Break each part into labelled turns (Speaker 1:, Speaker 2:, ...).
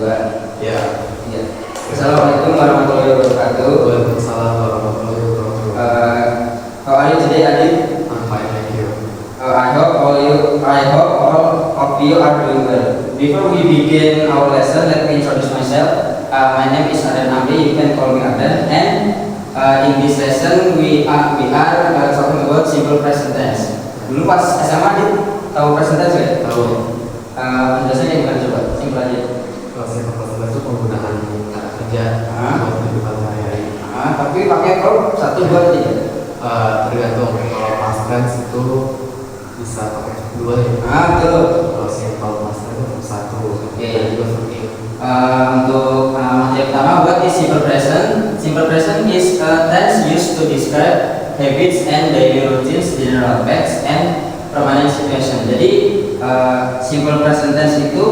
Speaker 1: dua.
Speaker 2: Ya.
Speaker 1: Iya. Assalamualaikum warahmatullahi wabarakatuh.
Speaker 2: Waalaikumsalam warahmatullahi wabarakatuh.
Speaker 1: How are you today, Adit?
Speaker 2: I'm fine, thank you.
Speaker 1: I hope all of you are doing well. Before we begin our lesson, let me introduce myself. My name is Adan Amri. You can call me Adan. And in this lesson, we are talking about simple present tense. Dulu pas SMA, Adit tahu present tense ya?
Speaker 2: Tahu.
Speaker 1: Penjelasannya gimana coba? Simpel aja.
Speaker 2: Kalau saya pertama itu penggunaan kata kerja buat kehidupan sehari-hari.
Speaker 1: Tapi pakai verb 1, 2, 3.
Speaker 2: Tergantung. Kalau past tense itu bisa pakai 2 ya.
Speaker 1: Betul.
Speaker 2: Kalau simple past tense itu 1.
Speaker 1: Oke.
Speaker 2: Juga seperti itu.
Speaker 1: Untuk materi pertama, what is simple present? Simple present is a tense used to describe habits and daily routines, general facts, and permanent situation. Jadi simple present tense itu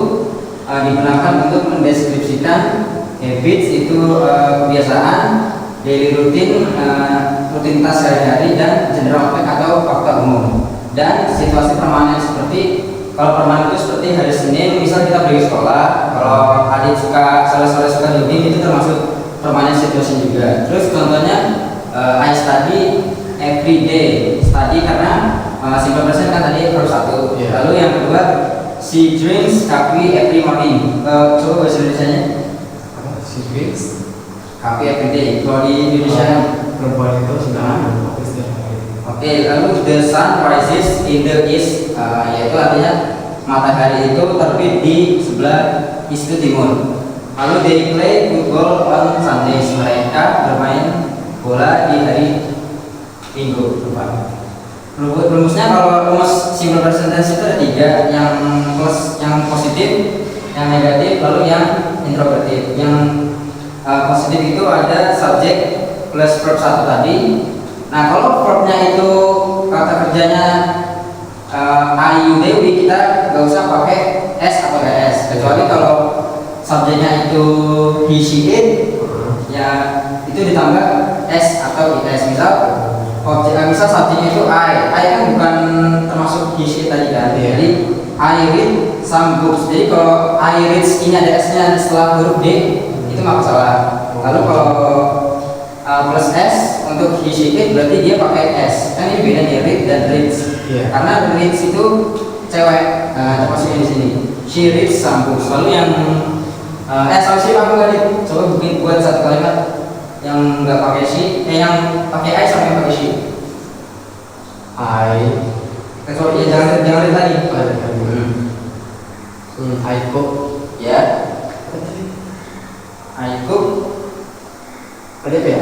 Speaker 1: digunakan untuk mendeskripsikan habits itu kebiasaan, daily routine, rutinitas sehari-hari, dan general fact atau fakta umum. Dan situasi permanen seperti kalau permanen itu seperti hari Senin, misal kita pergi sekolah. Kalau Adit suka sore-sore suka jogging, itu termasuk permanen situation juga. Terus contohnya I study every day. Study karena simple present kan tadi verb 1.
Speaker 2: Yeah.
Speaker 1: Lalu yang kedua, she drinks coffee every morning. Coba bahasa Indonesianya.
Speaker 2: She drinks
Speaker 1: Coffee every day. Kalau di Indonesia
Speaker 2: perempuan itu sudah kopi setiap hari.
Speaker 1: Oke, lalu the sun rises in the east, yaitu artinya matahari itu terbit di sebelah east itu timur. Lalu they play football on Sundays. Mereka bermain bola di hari Minggu. Rumusnya kalau rumus simple present tense itu ada 3, yang plus, yang positif, yang negatif, lalu yang interrogatif. Yang positif itu ada subjek plus verb 1 tadi. Nah, kalau verbnya itu kata kerjanya ayu dewi, kita nggak usah pakai s atau es, kecuali kalau subjeknya itu he she it, ya itu ditambah s atau es. Misal subjeknya itu I kan bukan termasuk he she it tadi kan.
Speaker 2: Yeah.
Speaker 1: Jadi I read some books. Jadi kalau I read ini ada s-nya setelah huruf d, itu nggak masalah. Lalu kalau plus s untuk he she it berarti dia pakai s. Kan ini bedanya read dan reads.
Speaker 2: Yeah.
Speaker 1: Karena reads itu cewek, termasuk di sini. She reads some books. Lalu yang sih aku nggak coba buat satu kalimat yang nggak pakai she, yang pakai I sama yang pakai she. Kecuali jangan read tadi.
Speaker 2: I cook.
Speaker 1: Ya. I cook.
Speaker 2: Ada apa ya?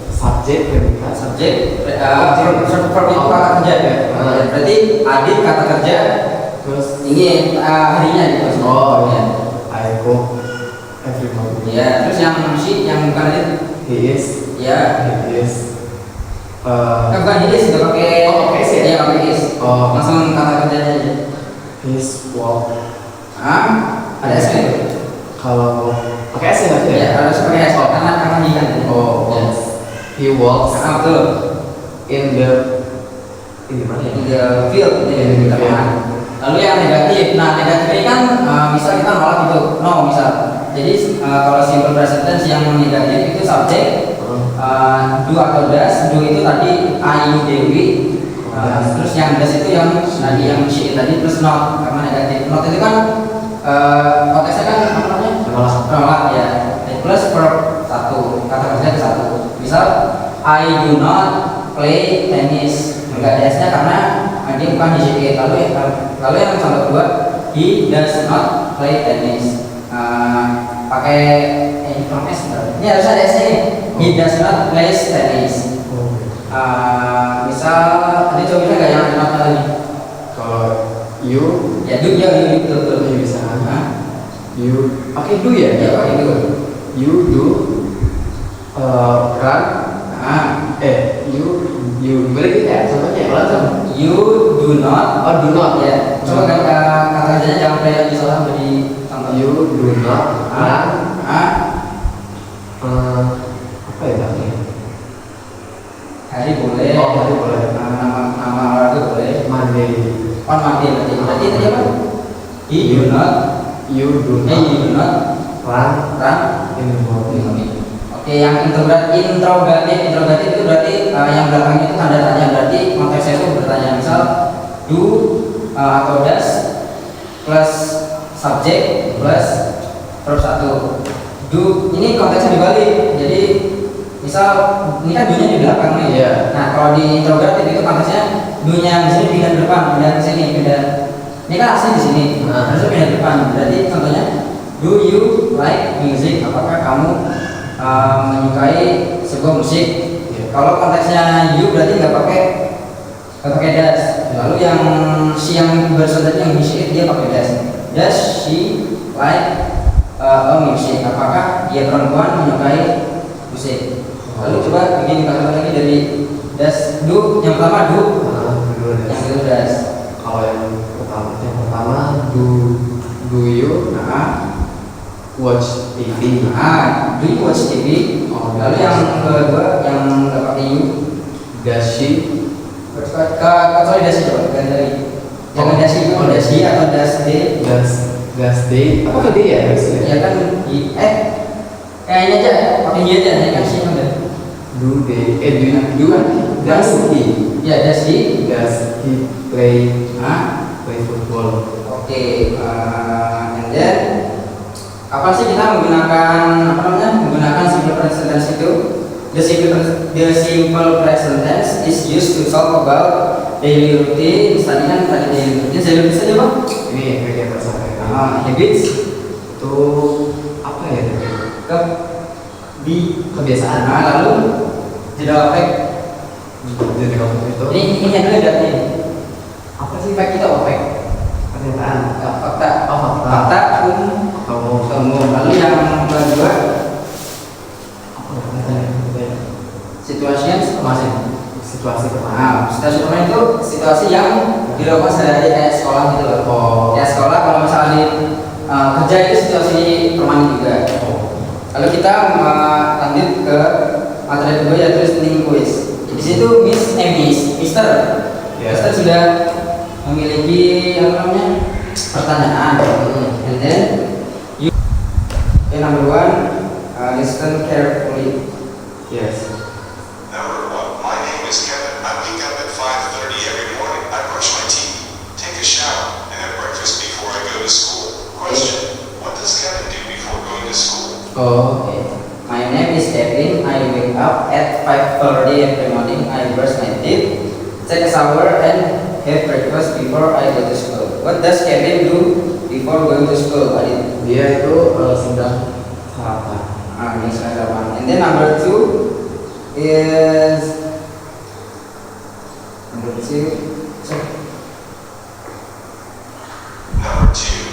Speaker 2: Subjek, predikat.
Speaker 1: Subjek, verb itu kata kerja ya. Berarti Adit kata kerja.
Speaker 2: Terus
Speaker 1: Ini harinya gitu.
Speaker 2: ya. I cook every morning.
Speaker 1: Ya, terus yang she, yang bukan Adit.
Speaker 2: He is.
Speaker 1: Ya.
Speaker 2: He is.
Speaker 1: Bukan he is, nggak pakai.
Speaker 2: Pakai is ya?
Speaker 1: Iya, pakai is. Langsung kata kerjanya aja.
Speaker 2: His walk.
Speaker 1: Ada s kan?
Speaker 2: Kalau pakai s ya nggak sih?
Speaker 1: Ya, harus pakai s karena dia kan.
Speaker 2: Yes. He walks
Speaker 1: Betul.
Speaker 2: in di mana ya?
Speaker 1: In the field, di lapangan. Lalu yang negatif, negatif ini kan misal kita nolak gitu, no misal. Jadi kalau simple present tense yang negatif itu subjek, do atau does. Do itu tadi ayu dewi. Terus yang does itu yang tadi yang she tadi plus not karena negatif. Not itu kan konteksnya kan apa namanya? Menolak ya. Plus verb 1, kata kerja ke 1. Misal I do not play tennis. Enggak ada s-nya karena dia bukan he she it. Lalu yang contoh kedua, he does not play tennis. Pakai informasi ini harus ada s-nya nih. He does not play tennis. Misal tadi coba bisa nggak yang ada not tadi?
Speaker 2: Kalau you
Speaker 1: betul.
Speaker 2: you bisa. You pakai do ya?
Speaker 1: Ya pakai do.
Speaker 2: You do run. You beri ya contohnya kalau
Speaker 1: You do not.
Speaker 2: do not
Speaker 1: Ya. Coba kata kerjanya jangan play lagi soalnya udah di contoh.
Speaker 2: you do not run. Apa ya tadi?
Speaker 1: Hari boleh.
Speaker 2: Hari boleh.
Speaker 1: Nama olahraga boleh.
Speaker 2: Monday.
Speaker 1: On Monday berarti tadi apa? He do not
Speaker 2: You do
Speaker 1: You do not
Speaker 2: run
Speaker 1: run
Speaker 2: in the morning.
Speaker 1: Oke, yang interrogatif itu berarti yang belakangnya itu tanda tanya, berarti konteksnya itu bertanya. Misal do atau does plus subjek plus verb 1. Do ini konteksnya dibalik. Jadi misal ini kan do-nya di belakang nih.
Speaker 2: Iya.
Speaker 1: Nah, kalau di interrogatif itu konteksnya do-nya di sini pindah ke depan, pindah ke sini, pindah. Ini kan asli di sini. Harusnya pindah ke depan. Berarti contohnya do you like music? Apakah kamu menyukai sebuah musik? Kalau konteksnya you berarti nggak pakai does. Lalu yang si yang barusan tadi yang music dia pakai does. Does she like a music? Apakah dia perempuan menyukai musik? Lalu coba bikin kata lagi dari does. Do yang pertama do, yang kedua does.
Speaker 2: Kalau yang pertama do you watch TV?
Speaker 1: Do you watch TV? Lalu yang kedua yang nggak pakai you,
Speaker 2: Does she?
Speaker 1: Kecuali does coba ganti lagi. Jangan does itu, does he atau does they?
Speaker 2: Does they? Apa dia ya?
Speaker 1: Ya kan kayaknya aja pakai dia aja ya kan sih udah.
Speaker 2: Do they? Does he?
Speaker 1: Ya does he?
Speaker 2: Does he play football?
Speaker 1: Oke, and then apa sih kita menggunakan simple present tense itu? The simple present tense is used to talk about daily routine. Tadi kan daily routine. Daily routine saja bang?
Speaker 2: Ini yang kegiatan sehari-hari.
Speaker 1: Habits
Speaker 2: Itu apa ya? Kebiasaan.
Speaker 1: Lalu jeda fact.
Speaker 2: Jadi kamu itu.
Speaker 1: Ini yang dulu ada nih. Apa sih fact itu? Fact.
Speaker 2: Pernyataan.
Speaker 1: Fakta.
Speaker 2: Fakta.
Speaker 1: Umum. Lalu yang kedua situations
Speaker 2: situasi
Speaker 1: situasi permanen itu situasi yang dilakukan sehari kayak sekolah gitu loh. Ya sekolah kalau misalnya kerja itu situasi permanen juga. Lalu kita lanjut ke materi kedua yaitu listening quiz. Di situ Mister sudah memiliki pertanyaan. And then number one, listen carefully.
Speaker 2: Yes.
Speaker 3: Number one, my name is Kevin. I wake up at 5:30 every morning. I brush my teeth, take a shower, and have breakfast before I go to school. Question, what does Kevin do before going to school?
Speaker 1: Okay. My name is Kevin. I wake up at 5:30 every morning. I brush my teeth, take a shower, and have breakfast before I go to school. What does Kevin do before going to school?
Speaker 2: Dia itu sedang sarapan.
Speaker 1: And then number two is
Speaker 3: Number two,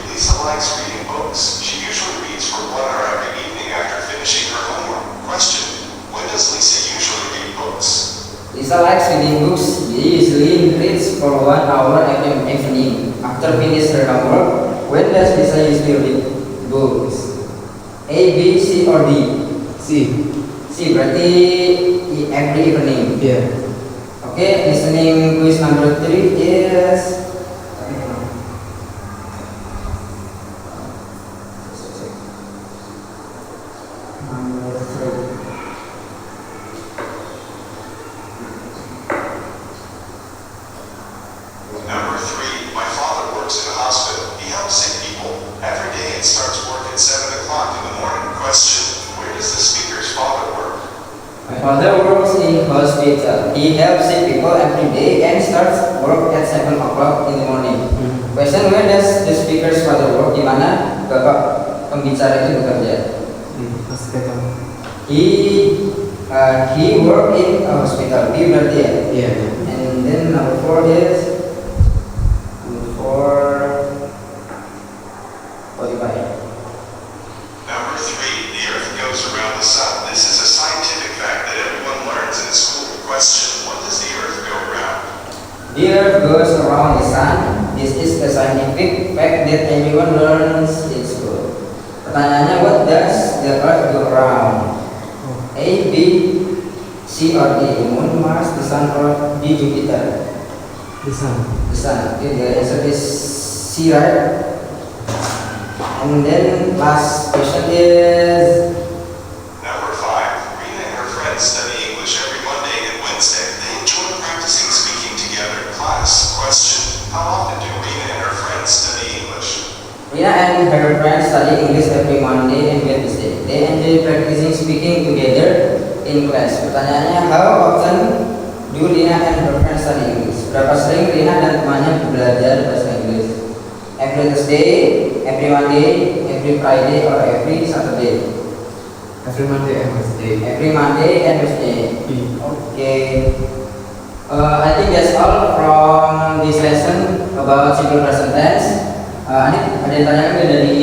Speaker 3: Lisa likes reading books. She usually reads for 1 hour every evening after finishing her homework. Question, when does Lisa usually read books?
Speaker 1: Lisa likes reading books. She usually reads for 1 hour every evening after finish her homework. When does Lisa usually read books? A, B, C, or D? C berarti every evening. Okay, listening quiz number 3 is
Speaker 3: Number three, my father works in a hospital. He helps sick people. Every day it starts work at 7 o'clock in the morning. Question, where does the speaker's father work?
Speaker 1: My father works in hospital. He helps sick people every day and starts work at 7 o'clock in the morning. Question, where does the speaker's father work? Di mana bapak pembicara itu bekerja? He work in a hospital. He berarti ya? And then number 4 is
Speaker 3: Number three, the earth goes around the sun. This is a scientific fact that everyone learns in school. Question, what does the earth go around?
Speaker 1: The earth goes around the sun. This is a scientific fact that everyone learns in school. Pertanyaannya, what does the earth go around? A, B, C, or D? The moon, Mars, the sun, or D, Jupiter?
Speaker 2: The sun.
Speaker 1: The sun. Okay, the answer is C, right? And then last question is
Speaker 3: Number 5. Rena and her friends study English every Monday and Wednesday. They enjoy practicing speaking together in class. Question. How often do Rena and her friends study English?
Speaker 1: Rina and her friends study English every Monday and Wednesday. They enjoy practicing speaking together in class. Pertanyaannya, how often do Rina and her friends study English? Berapa sering Rina dan temannya belajar bahasa Inggris? Every Thursday, every Monday, every Friday, or every Saturday?
Speaker 2: Every Monday and Wednesday.
Speaker 1: Every Monday and Wednesday. Okay. I think that's all from this lesson about simple present tense. Adik, ada yang tanyakan nggak dari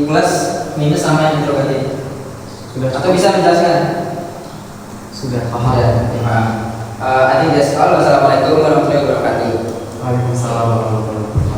Speaker 1: kelas minus sama yang interrogatif?
Speaker 2: Sudah.
Speaker 1: Atau bisa menjelaskan?
Speaker 2: Sudah
Speaker 1: Ya,
Speaker 2: paham.
Speaker 1: I think that's all. Wassalamualaikum warahmatullahi wabarakatuh.
Speaker 2: Waalaikumsalam warahmatullahi wabarakatuh.